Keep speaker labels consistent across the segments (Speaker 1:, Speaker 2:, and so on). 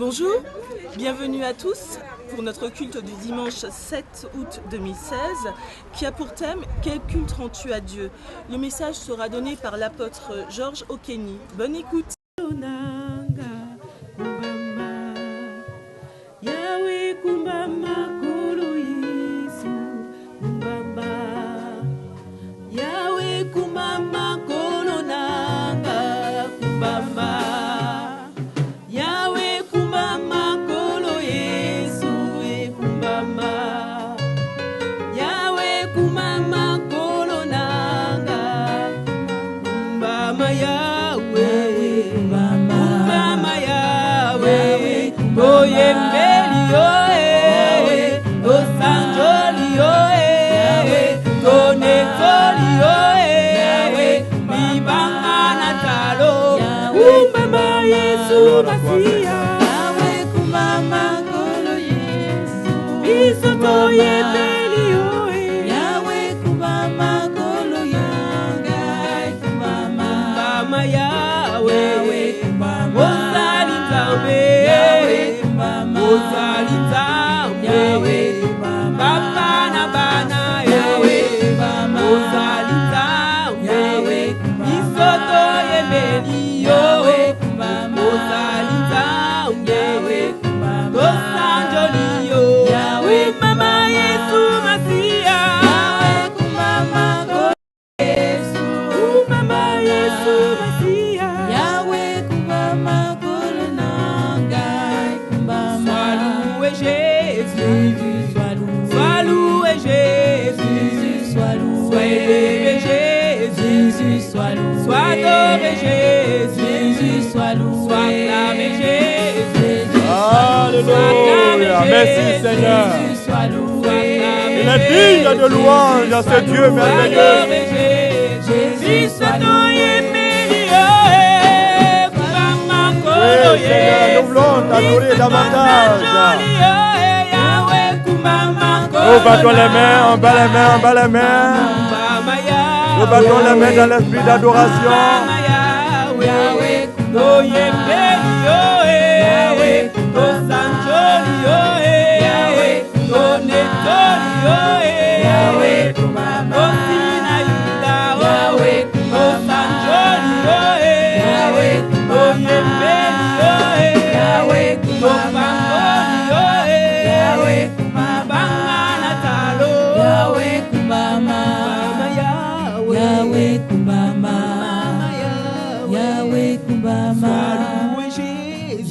Speaker 1: Bonjour, bienvenue à tous pour notre culte du dimanche 7 août 2016 qui a pour thème « Quel culte rends-tu à Dieu ?» Le message sera donné par l'apôtre Georges Okeni. Bonne écoute.
Speaker 2: Alléluia, merci Seigneur. Il est digne de louange à ce Dieu merveilleux. Oui Seigneur, nous voulons t'adorer davantage. Nous battons les mains, on bat les mains, on bat les mains. Nous battons les mains dans l'esprit d'adoration.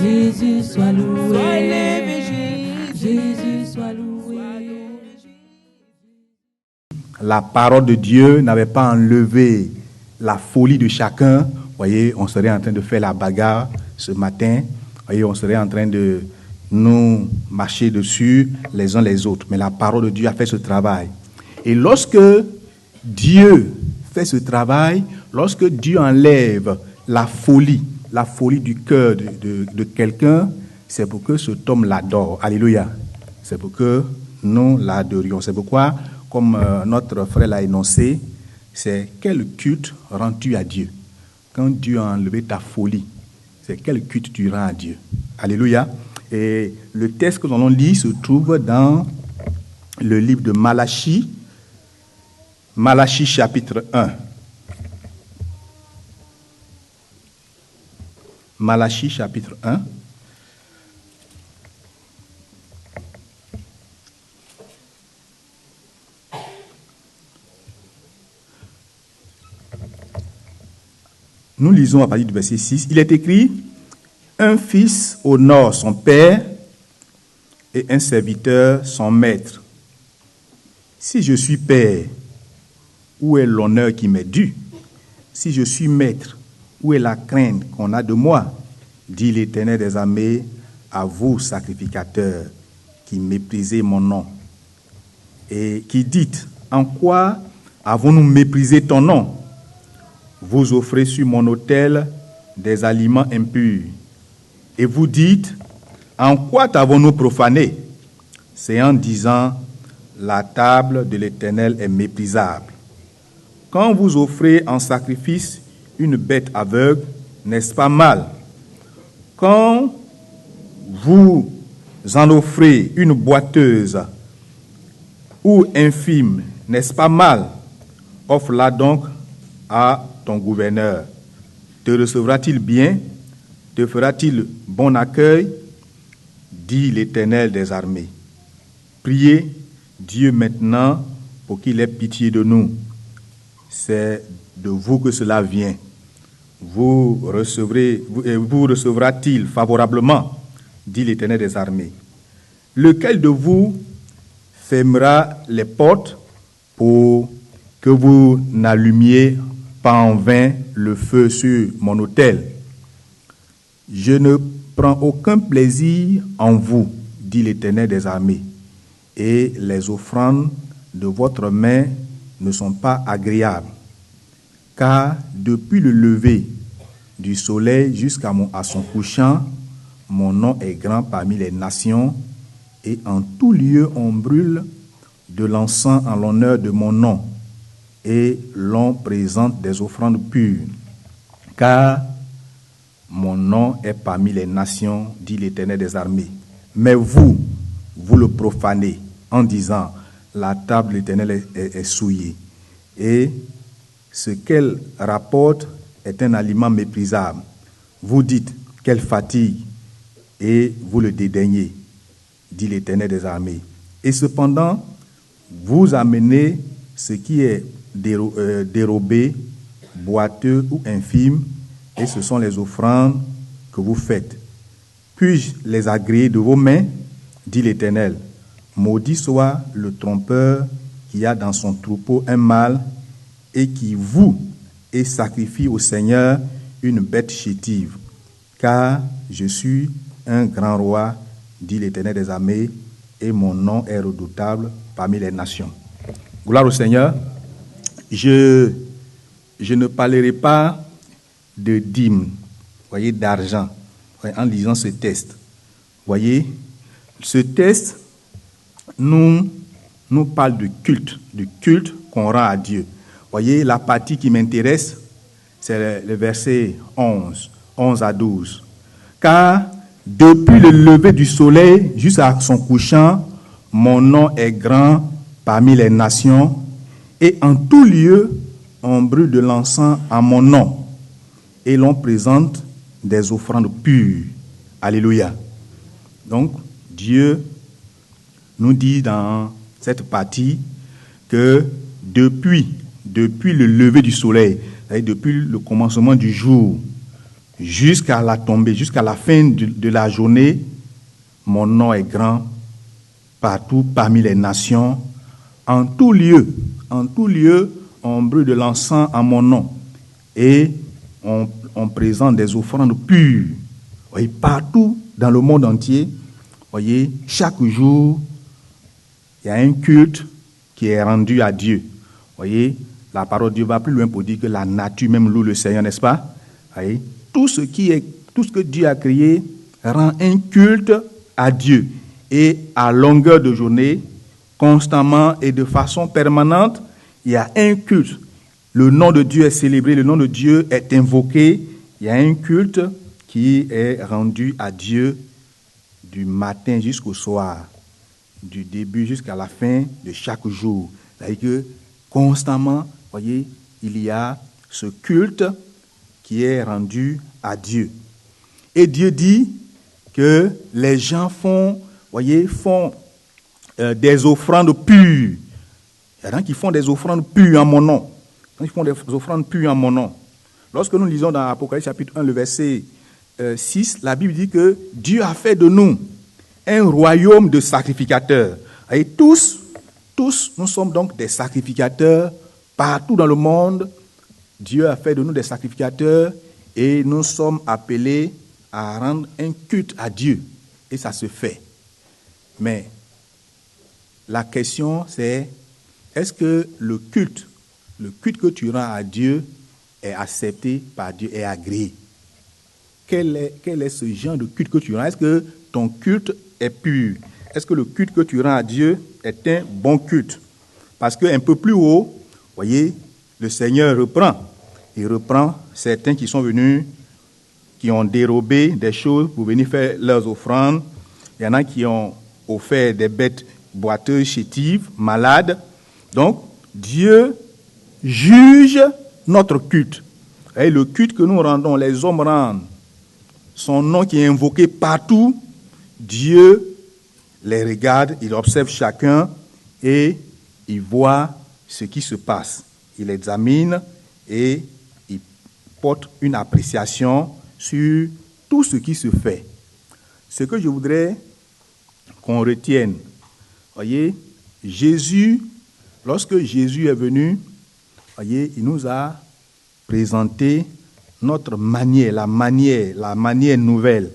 Speaker 3: Jésus soit loué, sois élevé, Jésus soit loué.
Speaker 4: La parole de Dieu n'avait pas enlevé la folie de chacun. Vous voyez, on serait en train de faire la bagarre ce matin. Vous voyez, on serait en train de nous marcher dessus les uns les autres. Mais la parole de Dieu a fait ce travail. Et lorsque Dieu fait ce travail, lorsque Dieu enlève la folie du cœur de quelqu'un, c'est pour que cet homme l'adore. Alléluia. C'est pour que nous l'adorions. C'est pourquoi, comme notre frère l'a énoncé, c'est quel culte rends-tu à Dieu? Quand Dieu a enlevé ta folie, c'est quel culte tu rends à Dieu? Alléluia. Et le texte que nous allons lire se trouve dans le livre de Malachie, Malachie chapitre 1. Malachie chapitre 1. Nous lisons à partir du verset 6. Il est écrit: un fils honore son père et un serviteur son maître. Si je suis père, où est l'honneur qui m'est dû? Si je suis maître, où est la crainte qu'on a de moi? Dit l'Éternel des armées à vous, sacrificateurs, qui méprisez mon nom. Et qui dites: en quoi avons-nous méprisé ton nom? Vous offrez sur mon autel des aliments impurs. Et vous dites: en quoi t'avons-nous profané? C'est en disant: la table de l'Éternel est méprisable. Quand vous offrez en sacrifice une bête aveugle, n'est-ce pas mal? Quand vous en offrez une boiteuse ou infime, n'est-ce pas mal? Offre-la donc à ton gouverneur. Te recevra-t-il bien? Te fera-t-il bon accueil? Dit l'Éternel des armées. Priez Dieu maintenant pour qu'il ait pitié de nous. C'est de vous que cela vient. Vous recevra-t-il favorablement? Dit l'Éternel des armées. Lequel de vous fermera les portes pour que vous n'allumiez pas en vain le feu sur mon autel? Je ne prends aucun plaisir en vous, dit l'Éternel des armées, et les offrandes de votre main ne sont pas agréables. Car depuis le lever du soleil jusqu'à son couchant, mon nom est grand parmi les nations, et en tout lieu on brûle de l'encens en l'honneur de mon nom, et l'on présente des offrandes pures. Car mon nom est parmi les nations, dit l'Éternel des armées. Mais vous le profanez en disant, la table de l'Éternel est souillée. Et ce qu'elle rapporte est un aliment méprisable. Vous dites, quelle fatigue, et vous le dédaignez, dit l'Éternel des armées. Et cependant, vous amenez ce qui est dérobé, boiteux ou infime, et ce sont les offrandes que vous faites. Puis-je les agréer de vos mains, dit l'Éternel. Maudit soit le trompeur qui a dans son troupeau un mâle et qui voue et sacrifie au Seigneur une bête chétive. Car je suis un grand roi, dit l'Éternel des armées, et mon nom est redoutable parmi les nations. Gloire au Seigneur. Je ne parlerai pas de dîmes, voyez, d'argent, en lisant ce texte. Voyez, ce texte nous parle du culte qu'on rend à Dieu. Voyez, la partie qui m'intéresse, c'est le verset 11 à 12. Car depuis le lever du soleil jusqu'à son couchant, mon nom est grand parmi les nations, et en tout lieu, on brûle de l'encens à mon nom, et l'on présente des offrandes pures. Alléluia. Donc, Dieu nous dit dans cette partie que depuis le lever du soleil, depuis le commencement du jour, jusqu'à la tombée, jusqu'à la fin de la journée, mon nom est grand partout parmi les nations. En tout lieu, on brûle de l'encens à mon nom et on présente des offrandes pures. Voyez, partout dans le monde entier, voyez, chaque jour, il y a un culte qui est rendu à Dieu. Voyez, la parole de Dieu va plus loin pour dire que la nature même loue le Seigneur, n'est-ce pas? Voyez, tout ce que Dieu a créé rend un culte à Dieu. Et à longueur de journée, constamment et de façon permanente, il y a un culte. Le nom de Dieu est célébré, le nom de Dieu est invoqué. Il y a un culte qui est rendu à Dieu du matin jusqu'au soir, du début jusqu'à la fin de chaque jour. C'est-à-dire que constamment, voyez, il y a ce culte qui est rendu à Dieu. Et Dieu dit que les gens font des offrandes pures. Il y a des gens qui font des offrandes pures en mon nom. Ils font des offrandes pures en mon nom. Lorsque nous lisons dans Apocalypse chapitre 1, le verset 6, la Bible dit que Dieu a fait de nous un royaume de sacrificateurs. Et tous, nous sommes donc des sacrificateurs partout dans le monde. Dieu a fait de nous des sacrificateurs et nous sommes appelés à rendre un culte à Dieu. Et ça se fait. Mais la question c'est, est-ce que le culte que tu rends à Dieu est accepté par Dieu, est agréé? Quel est ce genre de culte que tu rends? Est-ce que ton culte est pur? Est-ce que le culte que tu rends à Dieu est un bon culte? Parce qu'un peu plus haut, voyez, le Seigneur reprend. Il reprend certains qui sont venus qui ont dérobé des choses pour venir faire leurs offrandes. Il y en a qui ont offert des bêtes boiteuses, chétives, malades. Donc, Dieu juge notre culte. Et le culte que nous rendons, les hommes rendent, son nom qui est invoqué partout, Dieu les regarde, il observe chacun et il voit ce qui se passe. Il examine et il porte une appréciation sur tout ce qui se fait. Ce que je voudrais qu'on retienne, voyez, Jésus, lorsque Jésus est venu, voyez, il nous a présenté notre manière, la manière nouvelle,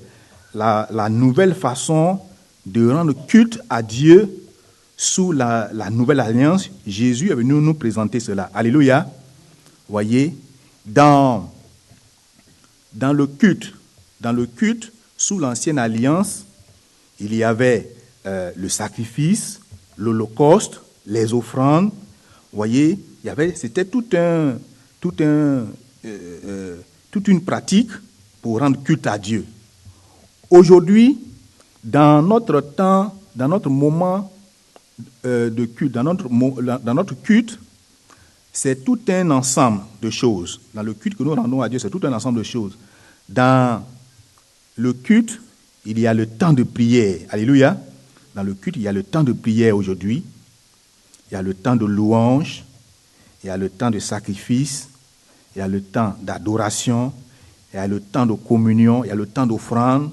Speaker 4: la nouvelle façon de rendre culte à Dieu sous la nouvelle alliance. Jésus est venu nous présenter cela. Alléluia. Voyez, dans le culte, sous l'ancienne alliance, il y avait le sacrifice, l'holocauste, les offrandes. Voyez, c'était toute une pratique pour rendre culte à Dieu. Aujourd'hui, dans notre temps, dans notre moment de culte, dans notre culte, c'est tout un ensemble de choses. Dans le culte que nous rendons à Dieu, c'est tout un ensemble de choses. Dans le culte, il y a le temps de prière. Alléluia. Dans le culte, il y a le temps de prière aujourd'hui. Il y a le temps de louange. Il y a le temps de sacrifice. Il y a le temps d'adoration. Il y a le temps de communion. Il y a le temps d'offrande.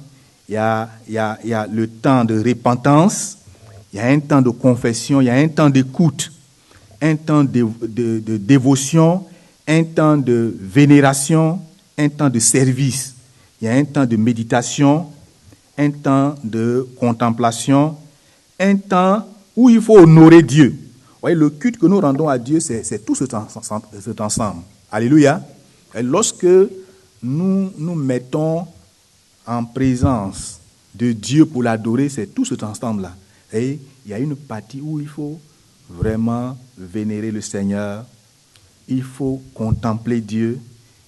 Speaker 4: Il y a le temps de repentance. Il y a un temps de confession. Il y a un temps d'écoute. Un temps de dévotion. Un temps de vénération. Un temps de service. Il y a un temps de méditation. Un temps de contemplation. Un temps où il faut honorer Dieu. Vous voyez, le culte que nous rendons à Dieu, c'est tout cet ensemble. Alléluia. Et lorsque nous nous mettons en présence de Dieu pour l'adorer, c'est tout cet ensemble-là. Et il y a une partie où il faut vraiment vénérer le Seigneur. Il faut contempler Dieu.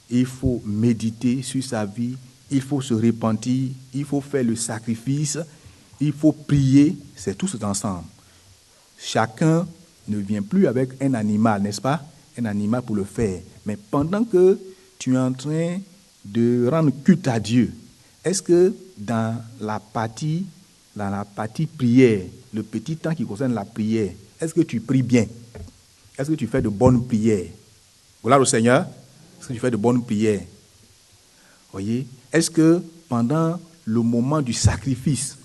Speaker 4: Il faut méditer sur sa vie. Il faut se repentir. Il faut faire le sacrifice. Il faut prier. C'est tout cet ensemble. Chacun ne vient plus avec un animal, n'est-ce pas? Un animal pour le faire. Mais pendant que tu es en train de rendre culte à Dieu, est-ce que dans la partie prière, le petit temps qui concerne la prière, est-ce que tu pries bien? Est-ce que tu fais de bonnes prières? Gloire au Seigneur. Est-ce que tu fais de bonnes prières? Voyez? Est-ce que pendant le moment du sacrifice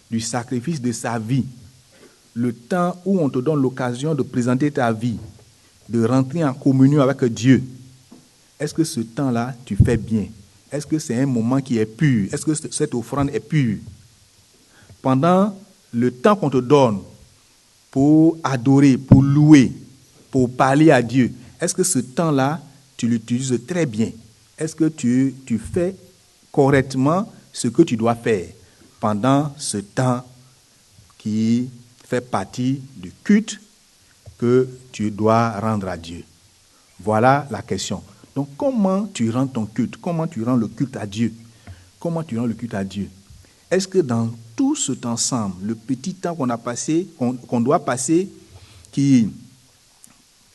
Speaker 4: de sa vie, le temps où on te donne l'occasion de présenter ta vie, de rentrer en communion avec Dieu, est-ce que ce temps-là, tu fais bien? Est-ce que c'est un moment qui est pur? Est-ce que cette offrande est pure? Pendant le temps qu'on te donne pour adorer, pour louer, pour parler à Dieu, est-ce que ce temps-là, tu l'utilises très bien? Est-ce que tu fais correctement ce que tu dois faire pendant ce temps qui fait partie du culte que tu dois rendre à Dieu? Voilà la question. Donc, comment tu rends ton culte? Comment tu rends le culte à Dieu? Comment tu rends le culte à Dieu? Est-ce que dans tout cet ensemble, le petit temps qu'on doit passer, qui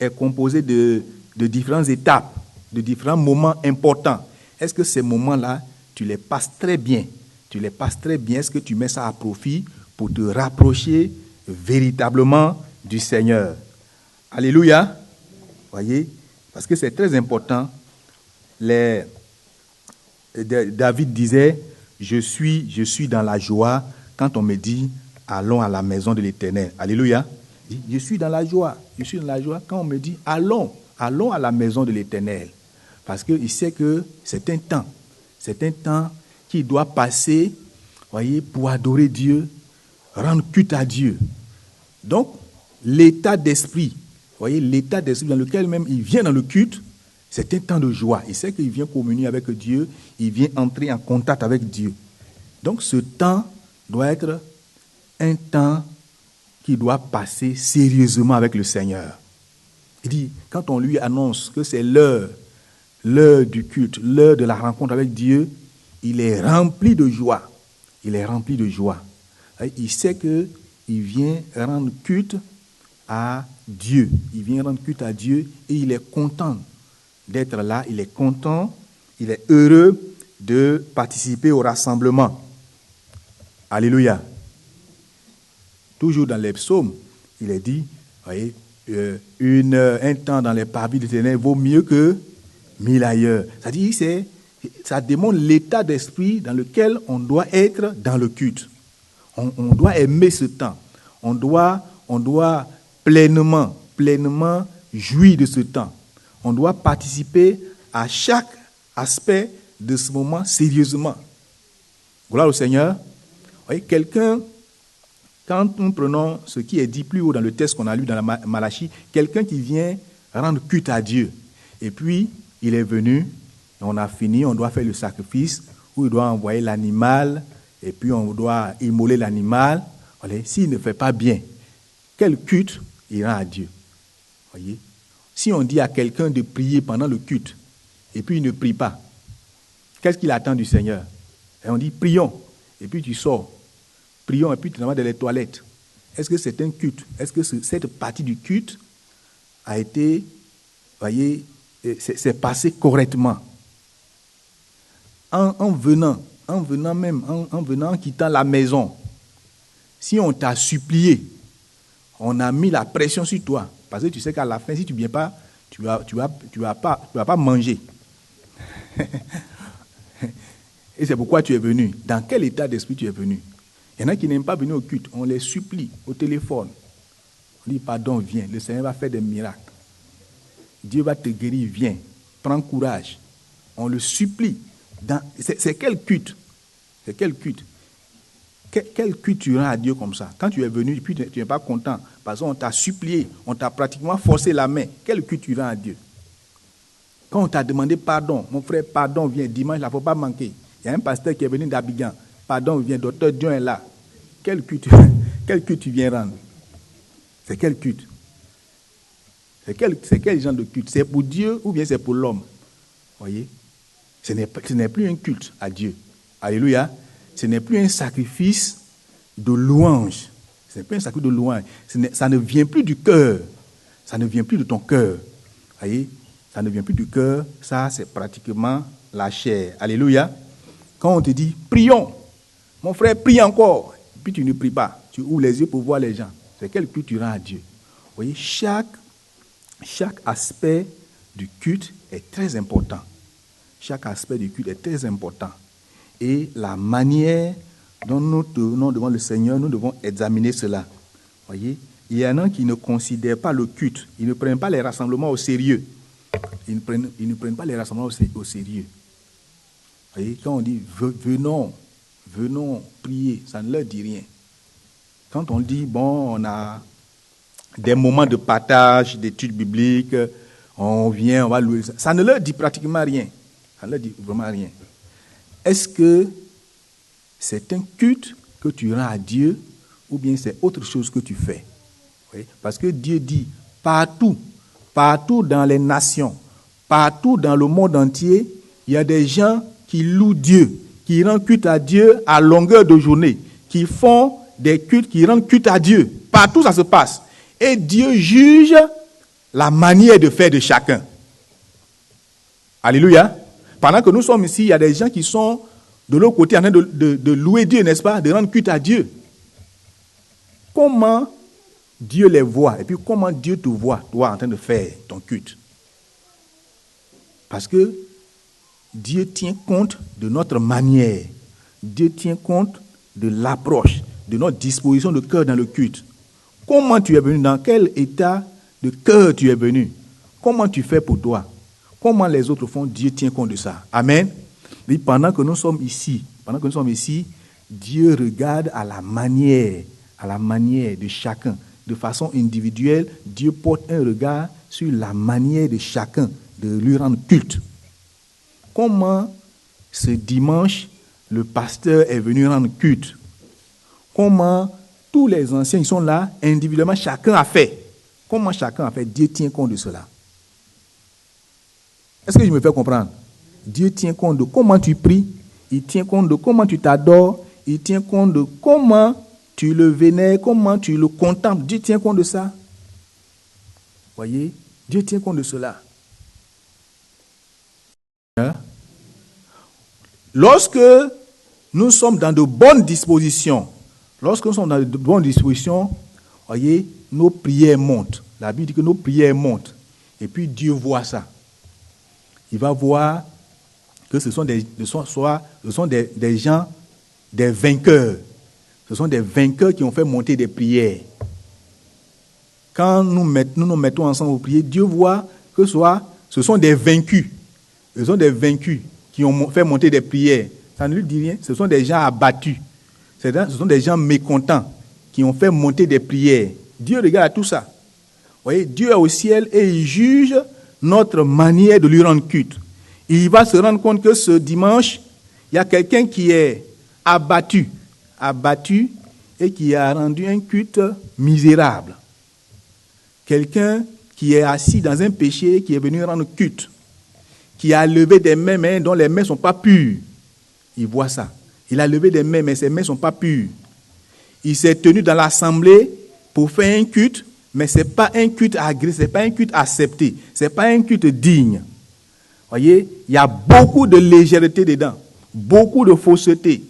Speaker 4: est composé de différentes étapes, de différents moments importants, est-ce que ces moments-là, tu les passes très bien? Tu les passes très bien. Est-ce que tu mets ça à profit pour te rapprocher véritablement du Seigneur? Alléluia. Voyez, parce que c'est très important. David disait, je suis dans la joie quand on me dit, allons à la maison de l'Éternel. Alléluia. Je suis dans la joie. Je suis dans la joie quand on me dit, allons à la maison de l'Éternel. Parce qu'il sait que c'est un temps qu'il doit passer, voyez, pour adorer Dieu, rendre culte à Dieu. Donc, l'état d'esprit, voyez, l'état d'esprit dans lequel même il vient dans le culte, c'est un temps de joie. Il sait qu'il vient communier avec Dieu, il vient entrer en contact avec Dieu. Donc, ce temps doit être un temps qui doit passer sérieusement avec le Seigneur. Il dit, quand on lui annonce que c'est l'heure du culte, l'heure de la rencontre avec Dieu, il est rempli de joie. Il est rempli de joie. Il sait qu'il vient rendre culte à Dieu. Il vient rendre culte à Dieu et il est content d'être là. Il est content, il est heureux de participer au rassemblement. Alléluia. Toujours dans les psaumes, il est dit, voyez, un temps dans les parvis de l'Éternel vaut mieux que 1000 ailleurs. C'est-à-dire, ça démontre l'état d'esprit dans lequel on doit être dans le culte. On doit aimer ce temps. On doit pleinement jouir de ce temps. On doit participer à chaque aspect de ce moment sérieusement. Gloire au Seigneur. Vous voyez, quelqu'un, quand nous prenons ce qui est dit plus haut dans le texte qu'on a lu dans la Malachie, quelqu'un qui vient rendre culte à Dieu, et puis il est venu, on a fini, on doit faire le sacrifice, où il doit envoyer l'animal, et puis on doit immoler l'animal. S'il ne fait pas bien, quel culte il rend à Dieu? Voyez? Si on dit à quelqu'un de prier pendant le culte, et puis il ne prie pas, qu'est-ce qu'il attend du Seigneur? Et on dit prions, et puis tu sors. Prions, et puis tu te vas dans les toilettes. Est-ce que c'est un culte? Est-ce que cette partie du culte a été, voyez, c'est passé correctement? En venant, en quittant la maison, si on t'a supplié, on a mis la pression sur toi, parce que tu sais qu'à la fin, si tu ne viens pas, tu vas pas manger. Et c'est pourquoi tu es venu. Dans quel état d'esprit tu es venu? Il y en a qui n'aiment pas venir au culte. On les supplie au téléphone. On dit, pardon, viens. Le Seigneur va faire des miracles. Dieu va te guérir, viens. Prends courage. On le supplie. C'est quel culte? C'est quel culte? Quel culte tu rends à Dieu comme ça? Quand tu es venu, puis tu n'es pas content, parce qu'on t'a supplié, on t'a pratiquement forcé la main. Quel culte tu rends à Dieu? Quand on t'a demandé pardon, mon frère, pardon, viens, dimanche, il ne faut pas manquer. Il y a un pasteur qui est venu d'Abidjan. Pardon, viens, docteur Dion est là. Quel culte tu viens rendre? C'est quel culte? C'est quel genre de culte? C'est pour Dieu ou bien c'est pour l'homme? Voyez? Ce n'est plus un culte à Dieu. Alléluia. Ce n'est plus un sacrifice de louange. Ce n'est plus un sacrifice de louange. Ça ne vient plus du cœur. Ça ne vient plus de ton cœur. Voyez? Ça ne vient plus du cœur. Ça, c'est pratiquement la chair. Alléluia. Quand on te dit, prions. Mon frère, prie encore. Puis tu ne pries pas. Tu ouvres les yeux pour voir les gens. C'est quel culte tu rends à Dieu? Vous voyez, chaque aspect du culte est très important. Chaque aspect du culte est très important. Et la manière dont nous tournons devant le Seigneur, nous devons examiner cela. Vous voyez, il y en a qui ne considèrent pas le culte. Ils ne prennent pas les rassemblements au sérieux. Ils ne prennent pas les rassemblements au sérieux. Vous voyez, quand on dit venons prier, ça ne leur dit rien. Quand on dit, bon, on a des moments de partage, d'études bibliques, on vient, on va louer, ça ne leur dit pratiquement rien. Ça ne leur dit vraiment rien. Est-ce que c'est un culte que tu rends à Dieu ou bien c'est autre chose que tu fais? Oui? Parce que Dieu dit, partout dans les nations, partout dans le monde entier, il y a des gens qui louent Dieu, qui rendent culte à Dieu à longueur de journée, qui font des cultes, qui rendent culte à Dieu. Partout ça se passe. Et Dieu juge la manière de faire de chacun. Alléluia. Pendant que nous sommes ici, il y a des gens qui sont de l'autre côté en train de louer Dieu, n'est-ce pas, de rendre culte à Dieu. Comment Dieu les voit et puis comment Dieu te voit, toi, en train de faire ton culte? Parce que Dieu tient compte de notre manière. Dieu tient compte de l'approche, de notre disposition de cœur dans le culte. Comment tu es venu? Dans quel état de cœur tu es venu? Comment tu fais pour toi? Comment les autres font? Dieu tient compte de ça. Amen. Et pendant que nous sommes ici, Dieu regarde à la manière de chacun. De façon individuelle, Dieu porte un regard sur la manière de chacun de lui rendre culte. Comment ce dimanche, le pasteur est venu rendre culte? Comment tous les anciens qui sont là, individuellement, chacun a fait? Comment chacun a fait? Dieu tient compte de cela. Est-ce que je me fais comprendre? Dieu tient compte de comment tu pries il tient compte de comment tu t'adores, il tient compte de comment tu le vénères, comment tu le contemples. Dieu tient compte de ça. Voyez, Dieu tient compte de cela. Lorsque nous sommes dans de bonnes dispositions, voyez, nos prières montent. La Bible dit que nos prières montent. Et puis Dieu voit ça. Il va voir que ce sont des gens, des vainqueurs. Ce sont des vainqueurs qui ont fait monter des prières. Quand nous nous mettons ensemble au prier, Dieu voit que ce sont des vaincus. Ce sont des vaincus qui ont fait monter des prières. Ça ne lui dit rien. Ce sont des gens abattus. Ce sont des gens mécontents qui ont fait monter des prières. Dieu regarde tout ça. Vous voyez, Dieu est au ciel et il juge notre manière de lui rendre culte. Il va se rendre compte que ce dimanche, il y a quelqu'un qui est abattu et qui a rendu un culte misérable. Quelqu'un qui est assis dans un péché, qui est venu rendre culte, qui a levé des mains, mais dont les mains ne sont pas pures. Il voit ça. Il a levé des mains, mais ses mains ne sont pas pures. Il s'est tenu dans l'assemblée pour faire un culte, mais ce n'est pas un culte agréé, ce n'est pas un culte accepté, ce n'est pas un culte digne. Voyez, il y a beaucoup de légèreté dedans, beaucoup de fausseté,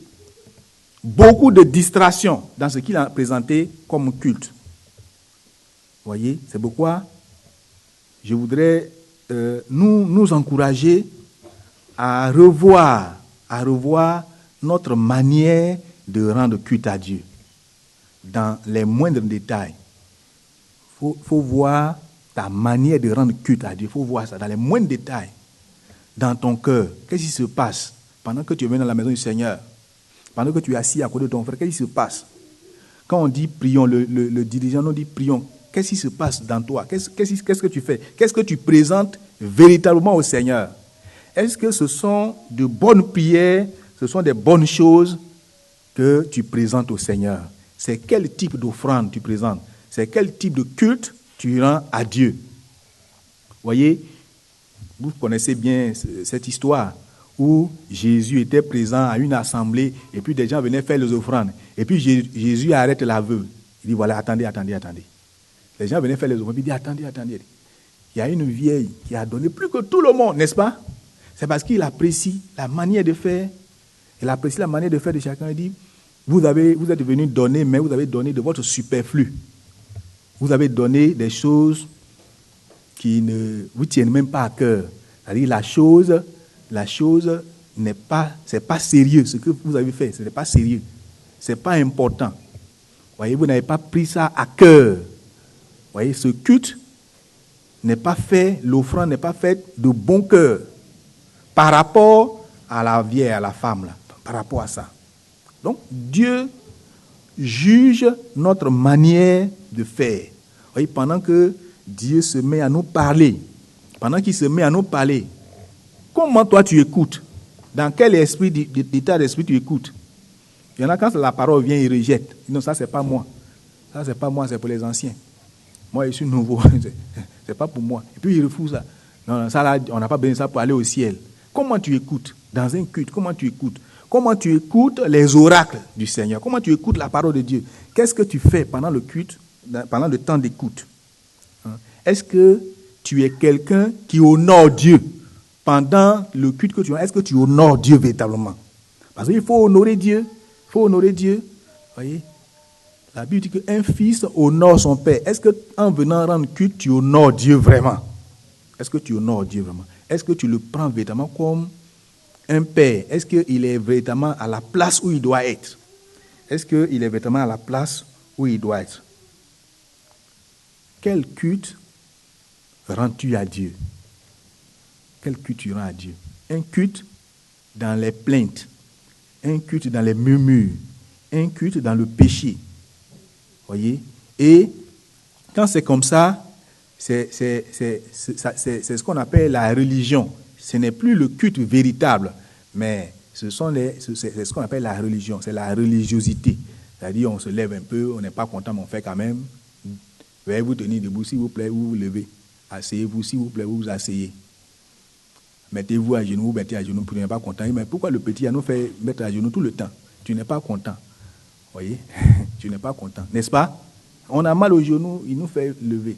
Speaker 4: beaucoup de distraction dans ce qu'il a présenté comme culte. Voyez, c'est pourquoi je voudrais nous encourager à revoir notre manière de rendre culte à Dieu dans les moindres détails. Faut voir ta manière de rendre culte à Dieu. Il faut voir ça dans les moindres détails. Dans ton cœur, qu'est-ce qui se passe pendant que tu es dans la maison du Seigneur? Pendant que tu es assis à côté de ton frère, qu'est-ce qui se passe? Quand on dit prions, le dirigeant nous dit prions. Qu'est-ce qui se passe dans toi? Qu'est-ce que tu fais? Qu'est-ce que tu présentes véritablement au Seigneur? Est-ce que ce sont de bonnes prières, ce sont des bonnes choses que tu présentes au Seigneur? C'est quel type d'offrande tu présentes? C'est quel type de culte tu rends à Dieu? Voyez, vous connaissez bien cette histoire où Jésus était présent à une assemblée et puis des gens venaient faire les offrandes. Et puis Jésus arrête la veuve. Il dit voilà, attendez. Les gens venaient faire les offrandes. Il dit attendez. Il y a une vieille qui a donné plus que tout le monde, n'est-ce pas? C'est parce qu'il apprécie la manière de faire. Il apprécie la manière de faire de chacun. Il dit vous êtes venus donner, mais vous avez donné de votre superflu. Vous avez donné des choses qui ne vous tiennent même pas à cœur. C'est-à-dire la chose c'est pas sérieux. Ce que vous avez fait, ce n'est pas sérieux. Ce n'est pas important. Voyez, vous n'avez pas pris ça à cœur. Voyez, ce culte n'est pas fait, l'offrande n'est pas faite de bon cœur par rapport à la vieille, à la femme, là, par rapport à ça. Donc, Dieu juge notre manière de faire. Voyez, pendant que Dieu se met à nous parler, comment toi tu écoutes? Dans quel état d'esprit tu écoutes? Il y en a quand la parole vient, ils rejettent. Non, ça c'est pas moi. Ça c'est pas moi, c'est pour les anciens. Moi je suis nouveau, c'est pas pour moi. Et puis ils refusent ça. Non, ça là, on n'a pas besoin de ça pour aller au ciel. Comment tu écoutes dans un culte? Comment tu écoutes? Comment tu écoutes les oracles du Seigneur? Comment tu écoutes la parole de Dieu? Qu'est-ce que tu fais pendant le culte, pendant le temps d'écoute? Est-ce que tu es quelqu'un qui honore Dieu pendant le culte que tu as? Est-ce que tu honores Dieu véritablement? Parce qu'il faut honorer Dieu. Voyez, la Bible dit qu'un fils honore son père. Est-ce qu'en venant rendre culte, tu honores Dieu vraiment? Est-ce que tu honores Dieu vraiment? Est-ce que tu le prends véritablement comme un père? Est-ce qu'il est véritablement à la place où il doit être? Est-ce qu'il est véritablement à la place où il doit être? Quel culte rends-tu à Dieu? Quel culte tu rends à Dieu? Un culte dans les plaintes, un culte dans les murmures, un culte dans le péché. Voyez? Et quand c'est comme ça, c'est ce qu'on appelle la religion. Ce n'est plus le culte véritable, mais c'est ce qu'on appelle la religion, c'est la religiosité. C'est-à-dire on se lève un peu, on n'est pas content, mais on fait quand même. Veuillez vous tenir debout, s'il vous plaît, vous vous levez. Asseyez-vous, s'il vous plaît, vous vous asseyez. mettez-vous à genoux, mettez à genoux, tu n'es pas content. Mais pourquoi le petit nous fait mettre à genoux tout le temps? Tu n'es pas content. Vous voyez? Tu n'es pas content, n'est-ce pas? On a mal aux genoux, il nous fait lever.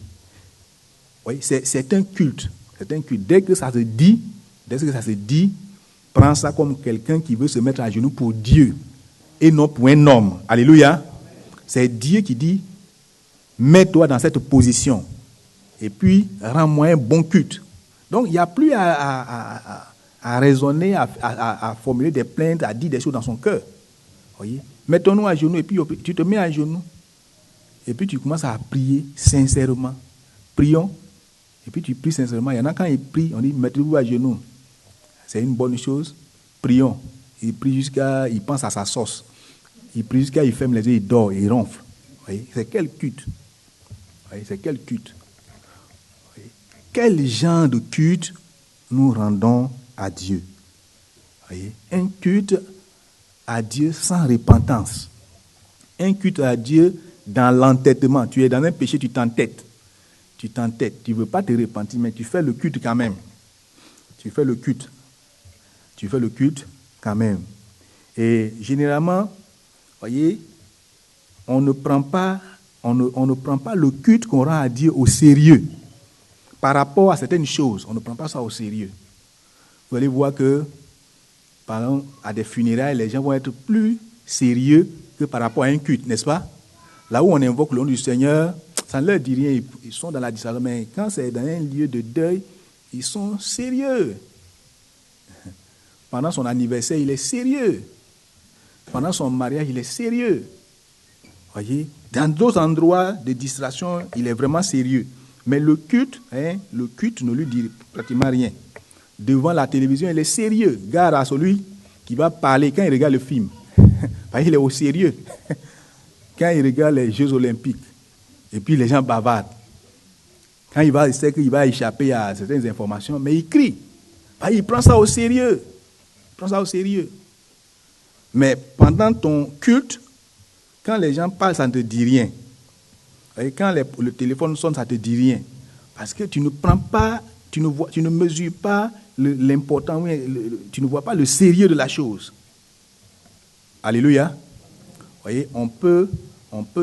Speaker 4: Oui, c'est un culte. C'est un culte. Dès que ça se dit, prends ça comme quelqu'un qui veut se mettre à genoux pour Dieu et non pour un homme. Alléluia. C'est Dieu qui dit, mets-toi dans cette position et puis rends-moi un bon culte. Donc, il n'y a plus à raisonner, à formuler des plaintes, à dire des choses dans son cœur. Voyez? Mettons-nous à genoux et puis tu te mets à genoux. Et puis tu commences à prier sincèrement. Prions. Et puis tu pries sincèrement. Il y en a quand ils prient, on dit mettez-vous à genoux. C'est une bonne chose. Prions. Il prie jusqu'à, il pense à sa sauce. Il prie jusqu'à, il ferme les yeux, il dort, il ronfle. Voyez? C'est quel culte? Voyez? C'est quel culte? Voyez? Quel genre de culte nous rendons à Dieu? Voyez? Un culte à Dieu sans repentance. Un culte à Dieu dans l'entêtement. Tu es dans un péché, tu t'entêtes. Tu ne veux pas te repentir, mais tu fais le culte quand même. Tu fais le culte quand même. Et généralement, voyez, on ne prend pas le culte qu'on rend à Dieu au sérieux. Par rapport à certaines choses, on ne prend pas ça au sérieux. Vous allez voir que, par exemple, à des funérailles, les gens vont être plus sérieux que par rapport à un culte, n'est-ce pas? Là où on invoque le nom du Seigneur, ça ne leur dit rien, ils sont dans la distraction. Mais quand c'est dans un lieu de deuil, ils sont sérieux. Pendant son anniversaire, il est sérieux. Pendant son mariage, il est sérieux. Voyez, dans d'autres endroits de distraction, il est vraiment sérieux. Mais le culte ne lui dit pratiquement rien. Devant la télévision, il est sérieux. Gare à celui qui va parler quand il regarde le film. Il est au sérieux. Quand il regarde les Jeux Olympiques, et puis les gens bavardent. Quand il sait qu'il va échapper à certaines informations, mais il crie. Il prend ça au sérieux. Mais pendant ton culte, quand les gens parlent, ça ne te dit rien. Et quand le téléphone sonne, ça ne te dit rien. Parce que tu ne prends pas, tu ne mesures pas l'importance, tu ne vois pas le sérieux de la chose. Alléluia. Vous voyez, on peut